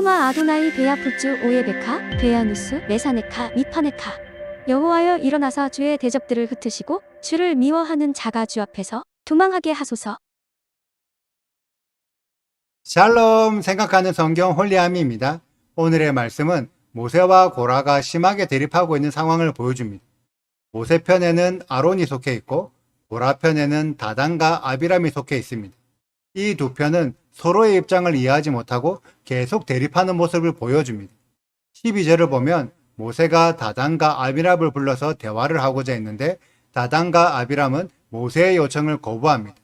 슈마 아도나이 베야푸츠 오예베카 베야누스 메사네카 미파네카. 여호와여 일어나사 주의 대적들을 흩으시고 주를 미워하는 자가 주 앞에서 도망하게 하소서. 샬롬 생각하는 성경 홀리아미입니다. 오늘의 말씀은 모세와 고라가 심하게 대립하고 있는 상황을 보여줍니다. 모세 편에는 아론이 속해 있고 고라 편에는 다단과 아비람이 속해 있습니다. 이 두 편은 서로의 입장을 이해하지 못하고 계속 대립하는 모습을 보여줍니다. 12절을 보면 모세가 다단과 아비람을 불러서 대화를 하고자 했는데 다단과 아비람은 모세의 요청을 거부합니다.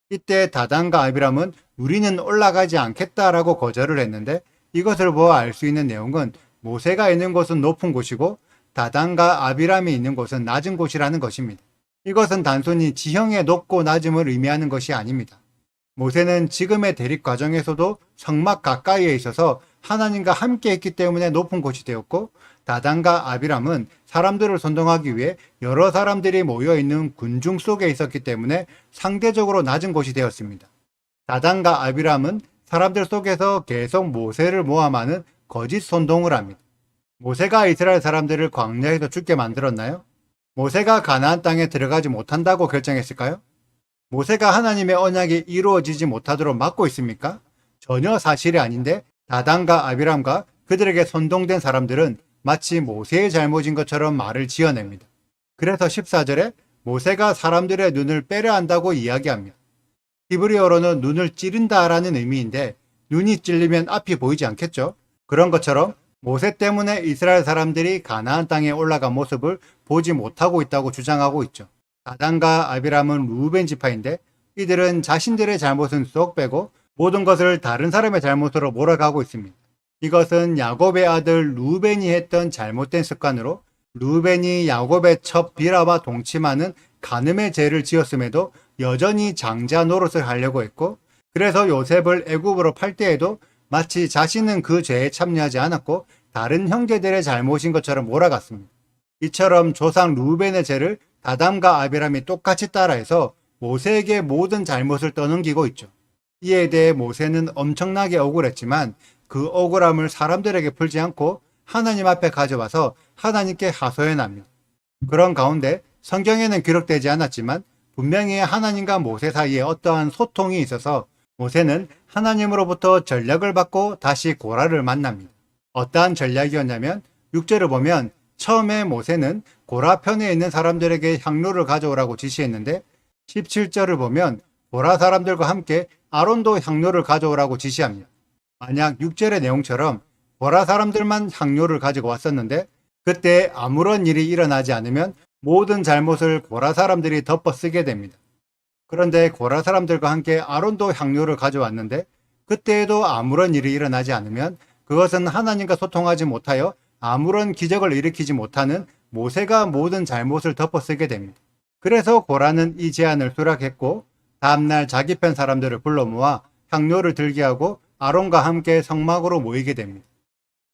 이때 다단과 아비람은 우리는 올라가지 않겠다라고 거절을 했는데 이것을 보아 알 수 있는 내용은 모세가 있는 곳은 높은 곳이고 다단과 아비람이 있는 곳은 낮은 곳이라는 것입니다. 이것은 단순히 지형의 높고 낮음을 의미하는 것이 아닙니다. 모세는 지금의 대립 과정에서도 성막 가까이에 있어서 하나님과 함께 했기 때문에 높은 곳이 되었고 다단과 아비람은 사람들을 선동하기 위해 여러 사람들이 모여있는 군중 속에 있었기 때문에 상대적으로 낮은 곳이 되었습니다. 다단과 아비람은 사람들 속에서 계속 모세를 모함하는 거짓 선동을 합니다. 모세가 이스라엘 사람들을 광야에서 죽게 만들었나요? 모세가 가나안 땅에 들어가지 못한다고 결정했을까요? 모세가 하나님의 언약이 이루어지지 못하도록 막고 있습니까? 전혀 사실이 아닌데 다단과 아비람과 그들에게 선동된 사람들은 마치 모세의 잘못인 것처럼 말을 지어냅니다. 그래서 14절에 모세가 사람들의 눈을 빼려 한다고 이야기합니다. 히브리어로는 눈을 찌른다라는 의미인데 눈이 찔리면 앞이 보이지 않겠죠? 그런 것처럼 모세 때문에 이스라엘 사람들이 가나안 땅에 올라간 모습을 보지 못하고 있다고 주장하고 있죠. 다단과 아비람은 루벤 지파인데 이들은 자신들의 잘못은 쏙 빼고 모든 것을 다른 사람의 잘못으로 몰아가고 있습니다. 이것은 야곱의 아들 루벤이 했던 잘못된 습관으로 루벤이 야곱의 첩 비라와 동침하는 간음의 죄를 지었음에도 여전히 장자 노릇을 하려고 했고 그래서 요셉을 애굽으로 팔 때에도 마치 자신은 그 죄에 참여하지 않았고 다른 형제들의 잘못인 것처럼 몰아갔습니다. 이처럼 조상 루벤의 죄를 다단과 아비람이 똑같이 따라해서 모세에게 모든 잘못을 떠넘기고 있죠. 이에 대해 모세는 엄청나게 억울했지만 그 억울함을 사람들에게 풀지 않고 하나님 앞에 가져와서 하나님께 하소연 합니다. 그런 가운데 성경에는 기록되지 않았지만 분명히 하나님과 모세 사이에 어떠한 소통이 있어서 모세는 하나님으로부터 전략을 받고 다시 고라를 만납니다. 어떠한 전략이었냐면 6절을 보면 처음에 모세는 고라 편에 있는 사람들에게 향로를 가져오라고 지시했는데 17절을 보면 고라 사람들과 함께 아론도 향로를 가져오라고 지시합니다. 만약 6절의 내용처럼 고라 사람들만 향로를 가지고 왔었는데 그때 아무런 일이 일어나지 않으면 모든 잘못을 고라 사람들이 덮어쓰게 됩니다. 그런데 고라 사람들과 함께 아론도 향료를 가져왔는데 그때에도 아무런 일이 일어나지 않으면 그것은 하나님과 소통하지 못하여 아무런 기적을 일으키지 못하는 모세가 모든 잘못을 덮어쓰게 됩니다. 그래서 고라는 이 제안을 수락했고 다음날 자기 편 사람들을 불러 모아 향료를 들게 하고 아론과 함께 성막으로 모이게 됩니다.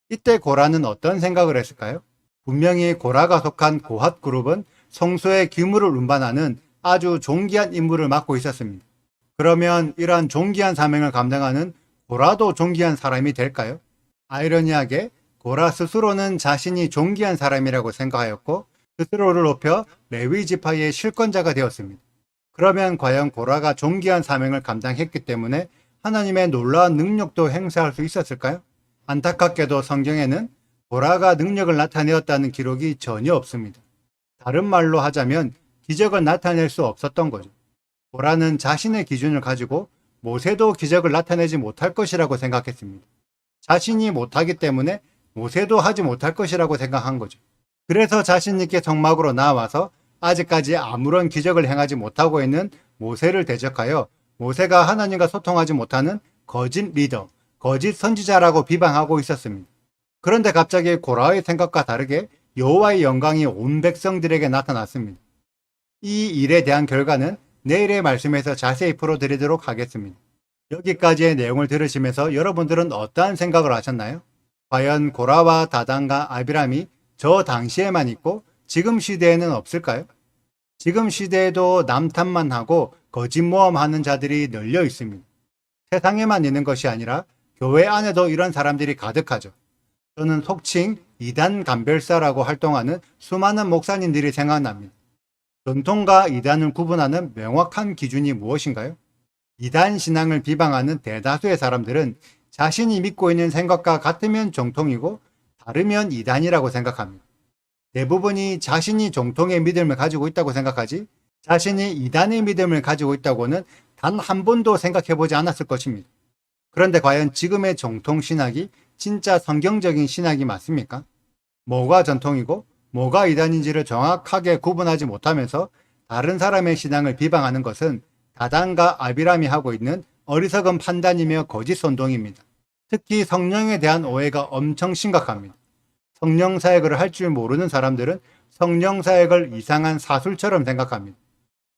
이때 고라는 어떤 생각을 했을까요? 분명히 고라가 속한 고핫 그룹은 성소의 기물을 운반하는 아주 존귀한 임무를 맡고 있었습니다. 그러면 이러한 존귀한 사명을 감당하는 고라도 존귀한 사람이 될까요? 아이러니하게 고라 스스로는 자신이 존귀한 사람이라고 생각하였고 스스로를 높여 레위 지파의 실권자가 되었습니다. 그러면 과연 고라가 존귀한 사명을 감당했기 때문에 하나님의 놀라운 능력도 행사할 수 있었을까요? 안타깝게도 성경에는 고라가 능력을 나타내었다는 기록이 전혀 없습니다. 다른 말로 하자면 기적을 나타낼 수 없었던 거죠. 고라는 자신의 기준을 가지고 모세도 기적을 나타내지 못할 것이라고 생각했습니다. 자신이 못하기 때문에 모세도 하지 못할 것이라고 생각한 거죠. 그래서 자신 있게 성막으로 나와서 아직까지 아무런 기적을 행하지 못하고 있는 모세를 대적하여 모세가 하나님과 소통하지 못하는 거짓 리더, 거짓 선지자라고 비방하고 있었습니다. 그런데 갑자기 고라의 생각과 다르게 여호와의 영광이 온 백성들에게 나타났습니다. 이 일에 대한 결과는 내일의 말씀에서 자세히 풀어드리도록 하겠습니다. 여기까지의 내용을 들으시면서 여러분들은 어떠한 생각을 하셨나요? 과연 고라와 다단과 아비람이 저 당시에만 있고 지금 시대에는 없을까요? 지금 시대에도 남탓만 하고 거짓 모험하는 자들이 널려 있습니다. 세상에만 있는 것이 아니라 교회 안에도 이런 사람들이 가득하죠. 저는 속칭 이단 감별사라고 활동하는 수많은 목사님들이 생각납니다. 전통과 이단을 구분하는 명확한 기준이 무엇인가요? 이단 신앙을 비방하는 대다수의 사람들은 자신이 믿고 있는 생각과 같으면 정통이고 다르면 이단이라고 생각합니다. 대부분이 자신이 정통의 믿음을 가지고 있다고 생각하지 자신이 이단의 믿음을 가지고 있다고는 단 한 번도 생각해 보지 않았을 것입니다. 그런데 과연 지금의 정통 신학이 진짜 성경적인 신학이 맞습니까? 뭐가 전통이고 뭐가 이단인지를 정확하게 구분하지 못하면서 다른 사람의 신앙을 비방하는 것은 다단과 아비람이 하고 있는 어리석은 판단이며 거짓 선동입니다. 특히 성령에 대한 오해가 엄청 심각합니다. 성령 사역을 할 줄 모르는 사람들은 성령 사역을 이상한 사술처럼 생각합니다.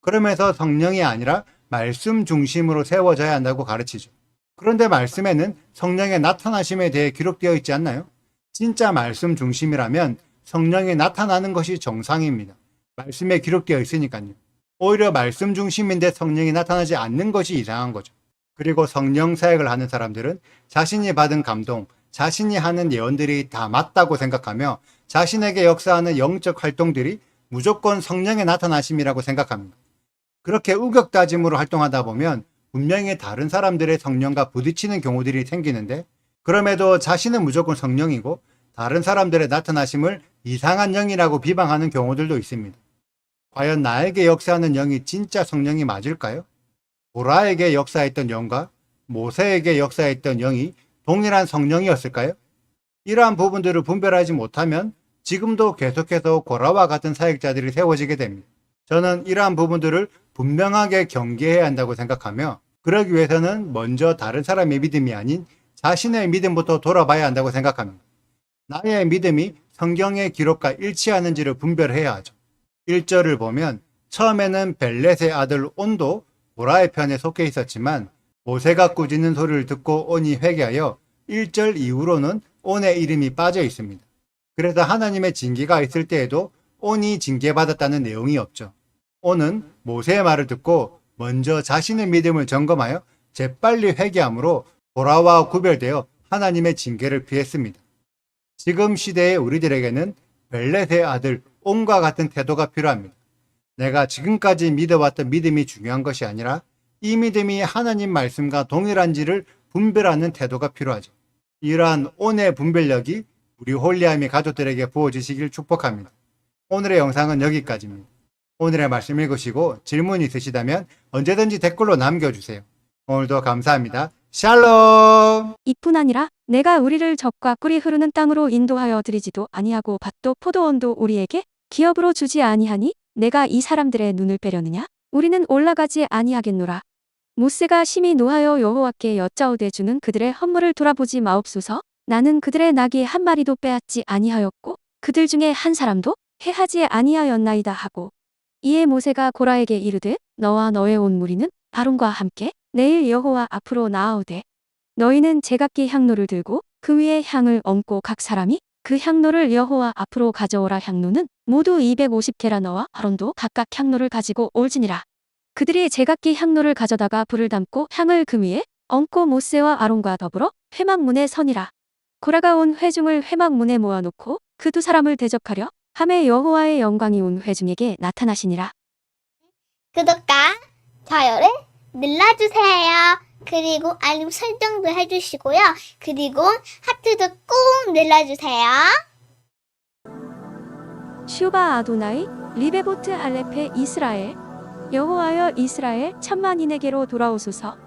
그러면서 성령이 아니라 말씀 중심으로 세워져야 한다고 가르치죠. 그런데 말씀에는 성령의 나타나심에 대해 기록되어 있지 않나요? 진짜 말씀 중심이라면 성령이 나타나는 것이 정상입니다. 말씀에 기록되어 있으니까요. 오히려 말씀 중심인데 성령이 나타나지 않는 것이 이상한 거죠. 그리고 성령 사역을 하는 사람들은 자신이 받은 감동, 자신이 하는 예언들이 다 맞다고 생각하며 자신에게 역사하는 영적 활동들이 무조건 성령의 나타나심이라고 생각합니다. 그렇게 우격다짐으로 활동하다 보면 분명히 다른 사람들의 성령과 부딪히는 경우들이 생기는데 그럼에도 자신은 무조건 성령이고 다른 사람들의 나타나심을 이상한 영이라고 비방하는 경우들도 있습니다. 과연 나에게 역사하는 영이 진짜 성령이 맞을까요? 보라에게 역사했던 영과 모세에게 역사했던 영이 동일한 성령이었을까요? 이러한 부분들을 분별하지 못하면 지금도 계속해서 고라와 같은 사역자들이 세워지게 됩니다. 저는 이러한 부분들을 분명하게 경계해야 한다고 생각하며 그러기 위해서는 먼저 다른 사람의 믿음이 아닌 자신의 믿음부터 돌아봐야 한다고 생각합니다. 나의 믿음이 성경의 기록과 일치하는지를 분별해야 하죠. 1절을 보면 처음에는 벨렛의 아들 온도 고라의 편에 속해 있었지만 모세가 꾸짖는 소리를 듣고 온이 회개하여 1절 이후로는 온의 이름이 빠져 있습니다. 그래서 하나님의 징계가 있을 때에도 온이 징계받았다는 내용이 없죠. 온은 모세의 말을 듣고 먼저 자신의 믿음을 점검하여 재빨리 회개함으로 고라와 구별되어 하나님의 징계를 피했습니다. 지금 시대의 우리들에게는 벨렛의 아들 온과 같은 태도가 필요합니다. 내가 지금까지 믿어왔던 믿음이 중요한 것이 아니라 이 믿음이 하나님 말씀과 동일한지를 분별하는 태도가 필요하죠. 이러한 온의 분별력이 우리 홀리아미 가족들에게 부어지시길 축복합니다. 오늘의 영상은 여기까지입니다. 오늘의 말씀 읽으시고 질문 있으시다면 언제든지 댓글로 남겨주세요. 오늘도 감사합니다. 샬롬! 이뿐 아니라 내가 우리를 적과 꿀이 흐르는 땅으로 인도하여 드리지도 아니하고 밭도 포도원도 우리에게 기업으로 주지 아니하니 내가 이 사람들의 눈을 빼려느냐? 우리는 올라가지 아니하겠노라. 모세가 심히 노하여 여호와께 여짜오되 주는 그들의 헌물을 돌아보지 마옵소서. 나는 그들의 나귀 한 마리도 빼앗지 아니하였고 그들 중에 한 사람도 해하지 아니하였나이다 하고 이에 모세가 고라에게 이르되 너와 너의 온 무리는 아론과 함께 내일 여호와 앞으로 나아오되 너희는 제각기 향로를 들고 그 위에 향을 얹고 각 사람이 그 향로를 여호와 앞으로 가져오라. 향로는 모두 250개라. 너와 아론도 각각 향로를 가지고 올지니라. 그들이 제각기 향로를 가져다가 불을 담고 향을 그 위에 얹고 모세와 아론과 더불어 회막문에 서니라. 고라가 온 회중을 회막문에 모아놓고 그 두 사람을 대적하려 함에 여호와의 영광이 온 회중에게 나타나시니라. 구독과 좋아요를 눌러주세요. 그리고 알림 설정도 해주시고요. 그리고 하트도 꼭 눌러주세요. 슈바 아도나이 리베보트 알레페 이스라엘 여호와여 이스라엘 천만인에게로 돌아오소서.